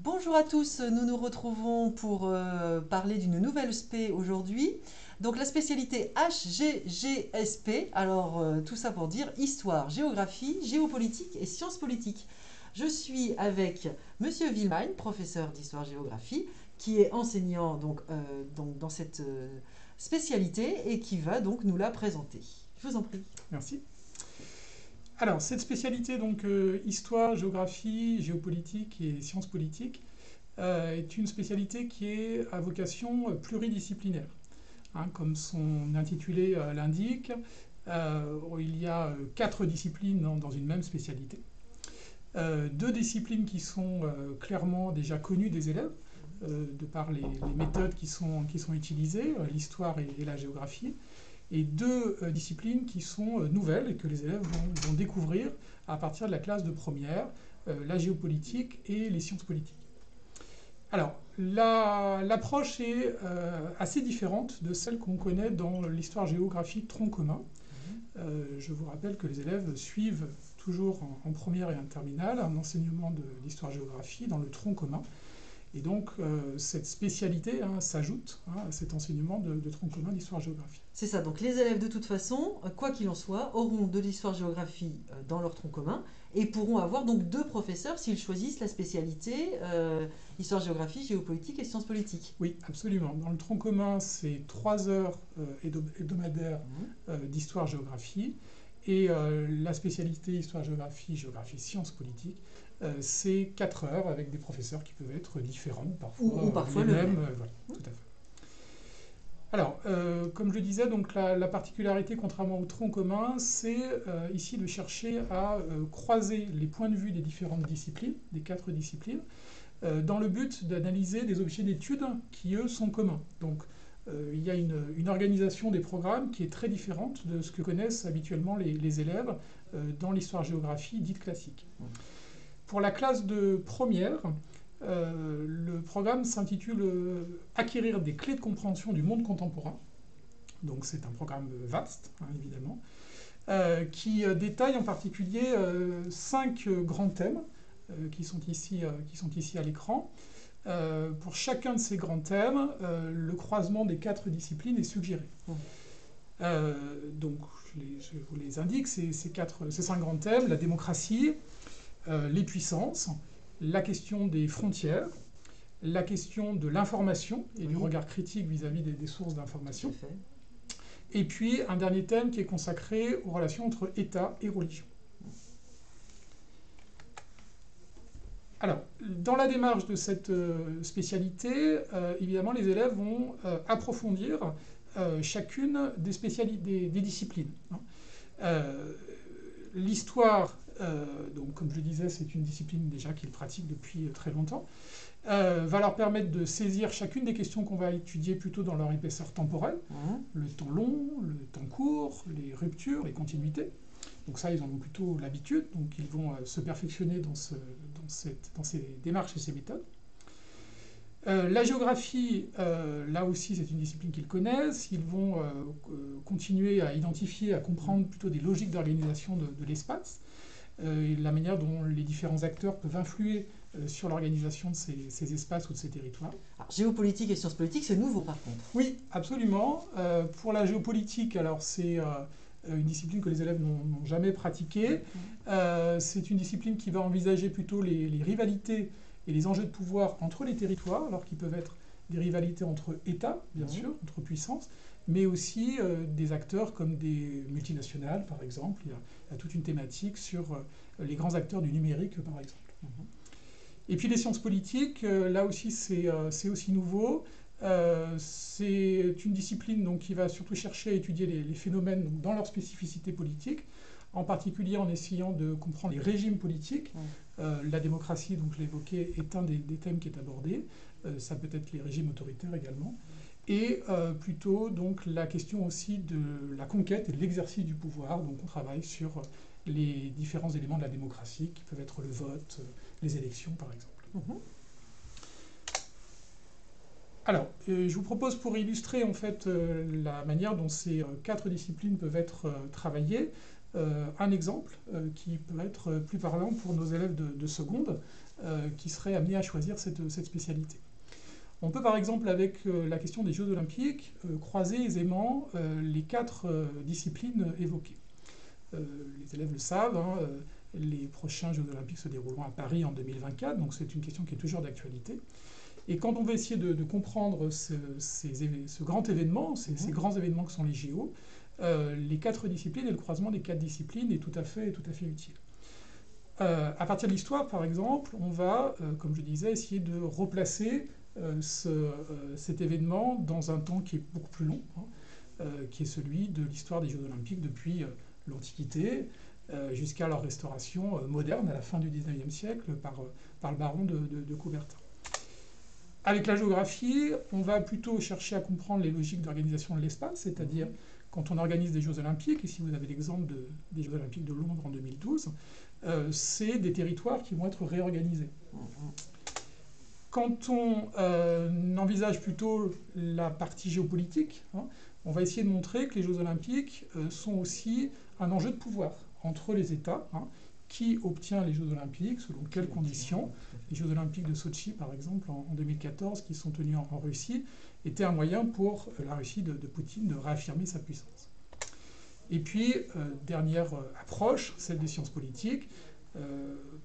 Bonjour à tous, nous nous retrouvons pour parler d'une nouvelle spé aujourd'hui. Donc la spécialité HGGSP, alors tout ça pour dire histoire, géographie, géopolitique et sciences politiques. Je suis avec Monsieur Villemagne, professeur d'histoire-géographie, qui est enseignant dans cette spécialité et qui va donc nous la présenter. Je vous en prie. Merci. Alors, cette spécialité, donc histoire, géographie, géopolitique et sciences politiques, est une spécialité qui est à vocation pluridisciplinaire. Hein, comme son intitulé l'indique, il y a 4 disciplines dans une même spécialité. 2 disciplines qui sont clairement déjà connues des élèves, de par les méthodes qui sont utilisées, l'histoire et la géographie, et 2 disciplines qui sont nouvelles et que les élèves vont découvrir à partir de la classe de première, la géopolitique et les sciences politiques. Alors, l'approche est assez différente de celle qu'on connaît dans l'histoire-géographie tronc commun. Je vous rappelle que les élèves suivent toujours en première et en terminale un enseignement de l'histoire-géographie dans le tronc commun. Et donc, cette spécialité s'ajoute à cet enseignement de tronc commun d'histoire-géographie. C'est ça, donc les élèves de toute façon, quoi qu'il en soit, auront de l'histoire-géographie dans leur tronc commun et pourront avoir donc 2 professeurs s'ils choisissent la spécialité histoire-géographie, géopolitique et sciences politiques. Oui, absolument. Dans le tronc commun, c'est 3 heures hebdomadaires d'histoire-géographie. Et la spécialité histoire-géographie, géographie-sciences politiques, c'est 4 heures avec des professeurs qui peuvent être différents, Ou parfois les le mêmes. même. Voilà, tout à fait. Alors, comme je le disais, donc la particularité, contrairement au tronc commun, c'est ici de chercher à croiser les points de vue des différentes disciplines, des 4 disciplines, dans le but d'analyser des objets d'études qui, eux, sont communs. Donc, il y a une organisation des programmes qui est très différente de ce que connaissent habituellement les élèves dans l'histoire-géographie dite classique. Pour la classe de première, le programme s'intitule Acquérir des clés de compréhension du monde contemporain. Donc c'est un programme vaste, évidemment, qui détaille en particulier 5 grands thèmes qui sont ici à l'écran. Pour chacun de ces grands thèmes, le croisement des 4 disciplines est suggéré. Donc, je vous les indique, ces 5 grands thèmes: la démocratie, les puissances, la question des frontières, la question de l'information et du regard critique vis-à-vis des sources d'information, et puis un dernier thème qui est consacré aux relations entre État et religion. Alors, dans la démarche de cette spécialité, évidemment, les élèves vont approfondir chacune des disciplines. L'histoire, donc, comme je le disais, c'est une discipline déjà qu'ils pratiquent depuis très longtemps, va leur permettre de saisir chacune des questions qu'on va étudier plutôt dans leur épaisseur temporelle, le temps long, le temps court, les ruptures, les continuités. Donc ça, ils en ont plutôt l'habitude, donc ils vont se perfectionner dans ces démarches et ces méthodes. La géographie, là aussi, c'est une discipline qu'ils connaissent. Ils vont continuer à identifier, à comprendre plutôt des logiques d'organisation de l'espace, et la manière dont les différents acteurs peuvent influer sur l'organisation de ces espaces ou de ces territoires. Alors, géopolitique et sciences politiques, c'est nouveau par contre. Oui, absolument. Pour la géopolitique, alors c'est une discipline que les élèves n'ont jamais pratiquée. C'est une discipline qui va envisager plutôt les rivalités et les enjeux de pouvoir entre les territoires, alors qu'ils peuvent être des rivalités entre États, bien sûr, entre puissances, mais aussi des acteurs comme des multinationales, par exemple. Il y a toute une thématique sur les grands acteurs du numérique, par exemple. Et puis les sciences politiques, là aussi c'est aussi nouveau. C'est une discipline donc, qui va surtout chercher à étudier les phénomènes donc, dans leur spécificité politique, en particulier en essayant de comprendre les régimes politiques. La démocratie, donc je l'évoquais, est un des thèmes qui est abordé. Ça peut être les régimes autoritaires également. Et plutôt donc, la question aussi de la conquête et de l'exercice du pouvoir. Donc on travaille sur les différents éléments de la démocratie, qui peuvent être le vote, les élections par exemple. Alors, je vous propose pour illustrer en fait la manière dont ces 4 disciplines peuvent être travaillées, un exemple qui peut être plus parlant pour nos élèves de seconde qui seraient amenés à choisir cette spécialité. On peut par exemple, avec la question des Jeux olympiques, croiser aisément les 4 disciplines évoquées. Les élèves le savent, hein, les prochains Jeux olympiques se dérouleront à Paris en 2024, donc c'est une question qui est toujours d'actualité. Et quand on va essayer de comprendre ce grand événement, ces grands événements que sont les JO, les 4 disciplines et le croisement des 4 disciplines est tout à fait utile. À partir de l'histoire, par exemple, on va, comme je disais, essayer de replacer cet événement dans un temps qui est beaucoup plus long, hein, qui est celui de l'histoire des Jeux olympiques depuis l'Antiquité jusqu'à leur restauration moderne à la fin du XIXe siècle par le baron de Coubertin. Avec la géographie, on va plutôt chercher à comprendre les logiques d'organisation de l'espace, c'est-à-dire quand on organise des Jeux olympiques, et si vous avez l'exemple des Jeux olympiques de Londres en 2012, c'est des territoires qui vont être réorganisés. Quand on envisage plutôt la partie géopolitique, hein, on va essayer de montrer que les Jeux olympiques sont aussi un enjeu de pouvoir entre les États. Hein, qui obtient les Jeux olympiques, selon quelles conditions. Les Jeux olympiques de Sotchi, par exemple, en 2014, qui sont tenus en Russie, étaient un moyen pour la Russie de Poutine de réaffirmer sa puissance. Et puis, dernière approche, celle des sciences politiques,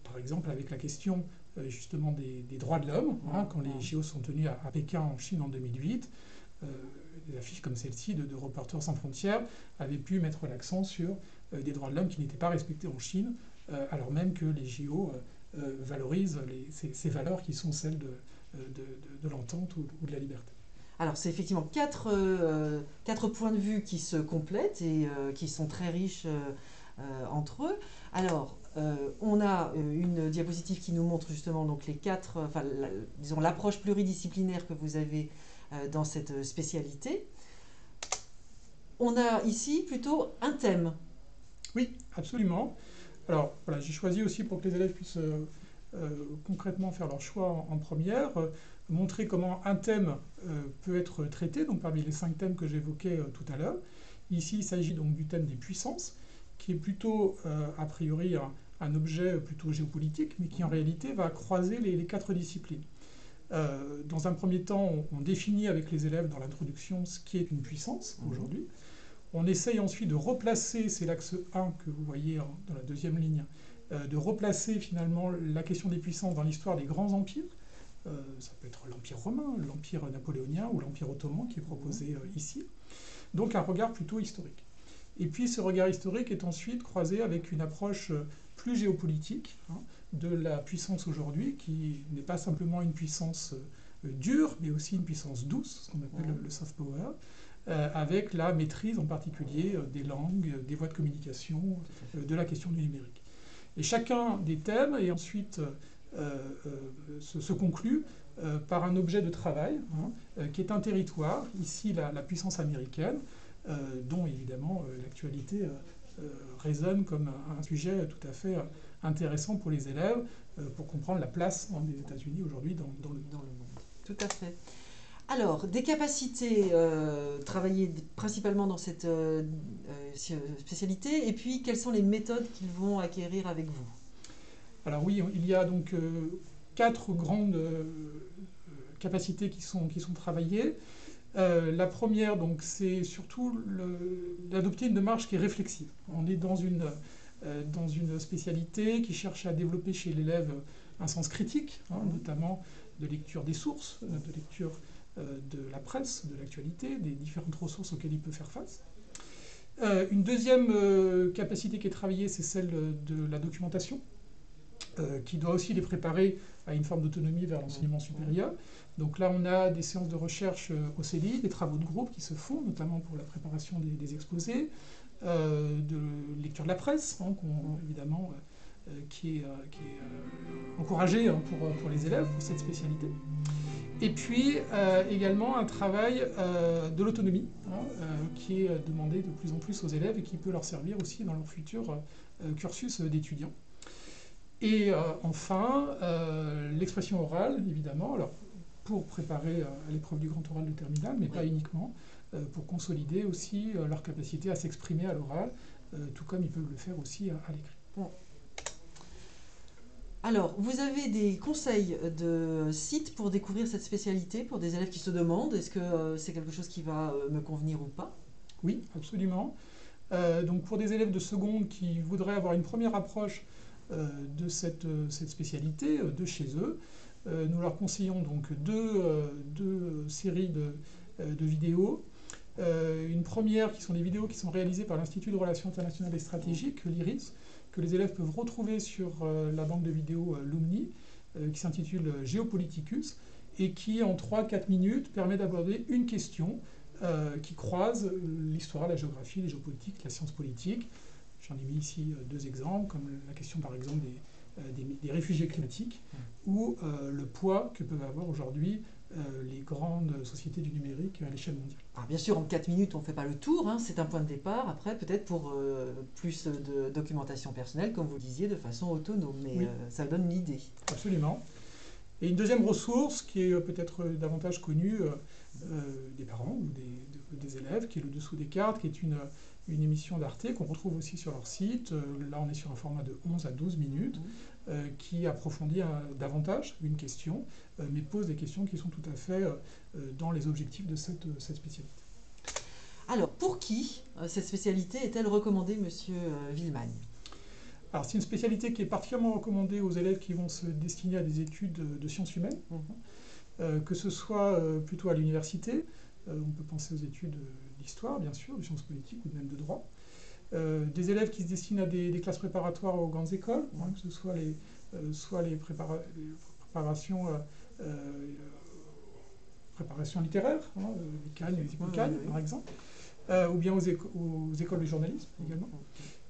par exemple avec la question justement des droits de l'homme, hein, quand les JO sont tenus à Pékin en Chine en 2008, des affiches comme celle-ci de Reporters sans frontières avaient pu mettre l'accent sur des droits de l'homme qui n'étaient pas respectés en Chine, alors même que les JO valorisent ces valeurs qui sont celles de l'entente ou de la liberté. Alors c'est effectivement 4 points de vue qui se complètent et qui sont très riches entre eux. Alors on a une diapositive qui nous montre justement donc les 4, disons l'approche pluridisciplinaire que vous avez dans cette spécialité. On a ici plutôt un thème. Oui, absolument. Alors voilà, j'ai choisi aussi pour que les élèves puissent concrètement faire leur choix en première, montrer comment un thème peut être traité, donc parmi les 5 thèmes que j'évoquais tout à l'heure. Ici, il s'agit donc du thème des puissances, qui est plutôt, a priori, un objet plutôt géopolitique, mais qui en réalité va croiser les 4 disciplines. Dans un premier temps, on définit avec les élèves dans l'introduction ce qui est une puissance aujourd'hui. On essaye ensuite de replacer, c'est l'axe 1 que vous voyez dans la deuxième ligne, de replacer finalement la question des puissances dans l'histoire des grands empires. Ça peut être l'Empire romain, l'Empire napoléonien ou l'Empire ottoman qui est proposé ici. Donc un regard plutôt historique. Et puis ce regard historique est ensuite croisé avec une approche plus géopolitique, hein, de la puissance aujourd'hui, qui n'est pas simplement une puissance dure, mais aussi une puissance douce, ce qu'on appelle le soft power, avec la maîtrise en particulier des langues, des voies de communication, de la question du numérique. Et chacun des thèmes est ensuite se conclut par un objet de travail, hein, qui est un territoire, ici la puissance américaine, dont évidemment l'actualité résonne comme un sujet tout à fait intéressant pour les élèves, pour comprendre la place des États-Unis aujourd'hui dans le monde. Tout à fait. Alors, des capacités travaillées principalement dans cette spécialité, et puis quelles sont les méthodes qu'ils vont acquérir avec vous? Alors oui, il y a donc 4 grandes capacités qui sont travaillées. La première, donc, c'est surtout d'adopter une démarche qui est réflexive. On est dans une spécialité qui cherche à développer chez l'élève un sens critique, hein, notamment de lecture des sources, de lecture de la presse, de l'actualité, des différentes ressources auxquelles il peut faire face. Une deuxième capacité qui est travaillée, c'est celle de la documentation, qui doit aussi les préparer à une forme d'autonomie vers l'enseignement supérieur. Donc là, on a des séances de recherche au CDI, des travaux de groupe qui se font, notamment pour la préparation des exposés, de lecture de la presse, hein, évidemment, qui est encouragée, hein, pour les élèves, pour cette spécialité. Et puis également un travail de l'autonomie, hein, qui est demandé de plus en plus aux élèves et qui peut leur servir aussi dans leur futur cursus d'étudiants. Et enfin, l'expression orale, évidemment, alors, pour préparer à l'épreuve du grand oral de terminale, mais pas uniquement, pour consolider aussi leur capacité à s'exprimer à l'oral tout comme ils peuvent le faire aussi à l'écrit. Bon. Alors, vous avez des conseils de sites pour découvrir cette spécialité pour des élèves qui se demandent est-ce que c'est quelque chose qui va me convenir ou pas? Oui, absolument. Donc pour des élèves de seconde qui voudraient avoir une première approche de cette spécialité de chez eux, nous leur conseillons donc deux séries de vidéos. Une première qui sont des vidéos qui sont réalisées par l'Institut de Relations internationales et stratégiques, l'IRIS, que les élèves peuvent retrouver sur la banque de vidéos Lumni, qui s'intitule Geopoliticus, et qui en 3-4 minutes permet d'aborder une question qui croise l'histoire, la géographie, les géopolitiques, la science politique. J'en ai mis ici deux exemples, comme la question par exemple des réfugiés climatiques, ou le poids que peuvent avoir aujourd'hui les grandes sociétés du numérique à l'échelle mondiale. Alors bien sûr, en 4 minutes, on ne fait pas le tour, hein, c'est un point de départ. Après, peut-être pour plus de documentation personnelle, comme vous le disiez, de façon autonome, mais Oui. Ça donne une idée. Absolument. Et une deuxième ressource qui est peut-être davantage connue des parents ou des élèves, qui est le Dessous des cartes, qui est une émission d'Arte qu'on retrouve aussi sur leur site. Là, on est sur un format de 11 à 12 minutes, qui approfondit davantage une question, mais pose des questions qui sont tout à fait dans les objectifs de cette spécialité. Alors, pour qui cette spécialité est-elle recommandée, Monsieur Villemagne? Alors, c'est une spécialité qui est particulièrement recommandée aux élèves qui vont se destiner à des études de sciences humaines, que ce soit plutôt à l'université. On peut penser aux études d'histoire, bien sûr, de sciences politiques ou même de droit. Des élèves qui se destinent à des classes préparatoires aux grandes écoles, que ce soit les préparations littéraires, les Cagne, les Hippocagne, par exemple, ou bien aux écoles de journalisme également.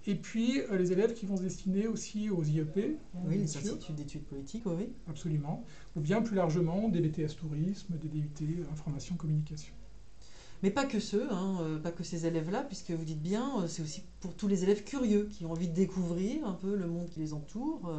Et puis les élèves qui vont se destiner aussi aux IEP. Oui, les instituts d'études politiques, oui. Absolument. Ou bien plus largement des BTS tourisme, des DUT information communication. Mais pas que ceux, pas que ces élèves-là, puisque vous dites bien, c'est aussi pour tous les élèves curieux qui ont envie de découvrir un peu le monde qui les entoure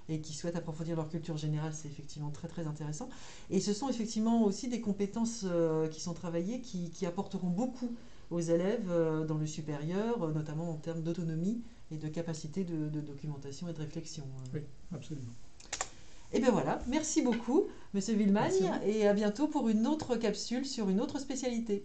et qui souhaitent approfondir leur culture générale. C'est effectivement très très intéressant. Et ce sont effectivement aussi des compétences qui sont travaillées, qui apporteront beaucoup aux élèves dans le supérieur, notamment en termes d'autonomie et de capacité de documentation et de réflexion. Oui, absolument. Et bien voilà, merci beaucoup, Monsieur Villemagne, et à bientôt pour une autre capsule sur une autre spécialité.